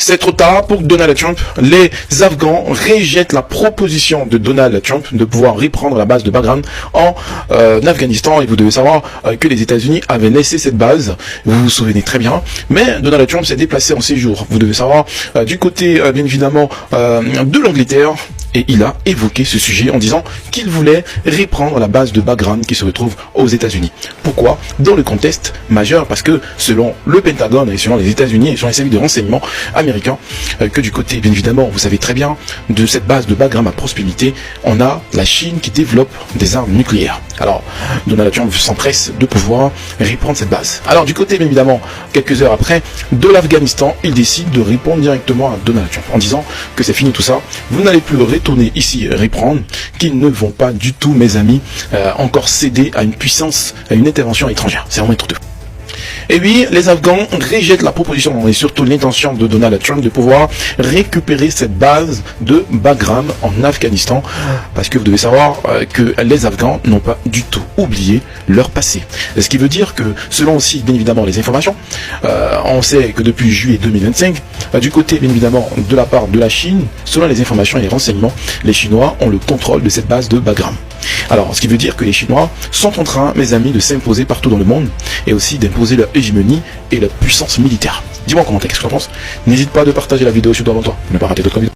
C'est trop tard pour Donald Trump. Les Afghans rejettent la proposition de Donald Trump de pouvoir reprendre la base de Bagram en Afghanistan. Et vous devez savoir que les États-Unis avaient laissé cette base. Vous vous souvenez très bien. Mais Donald Trump s'est déplacé en séjour. Vous devez savoir du côté, bien évidemment, de l'Angleterre. Et il a évoqué ce sujet en disant qu'il voulait reprendre la base de Bagram qui se retrouve aux États-Unis. Pourquoi? Dans le contexte majeur, parce que selon le Pentagone et selon les États-Unis et selon les services de renseignement américains, que du côté, bien évidemment, vous savez très bien, de cette base de Bagram à proximité, on a la Chine qui développe des armes nucléaires. Alors, Donald Trump s'empresse de pouvoir reprendre cette base. Alors, du côté, bien évidemment, quelques heures après, de l'Afghanistan, il décide de répondre directement à Donald Trump en disant que c'est fini tout ça, vous n'allez plus retourner ici reprendre, qu'ils ne vont pas du tout, mes amis, encore céder à une puissance, à une intervention étrangère. C'est vraiment trop tôt. Et oui, les Afghans rejettent la proposition et surtout l'intention de Donald Trump de pouvoir récupérer cette base de Bagram en Afghanistan, parce que vous devez savoir que les Afghans n'ont pas du tout oublié leur passé. Ce qui veut dire que, selon aussi bien évidemment les informations, on sait que depuis juillet 2025, du côté bien évidemment de la part de la Chine, selon les informations et les renseignements, les Chinois ont le contrôle de cette base de Bagram. Alors, ce qui veut dire que les Chinois sont en train, mes amis, de s'imposer partout dans le monde et aussi d'imposer leur hégémonie et leur puissance militaire. Dis-moi en commentaire, qu'est-ce que tu en penses? N'hésite pas à partager la vidéo si tu dois avant toi. Ne pas rater d'autres vidéos.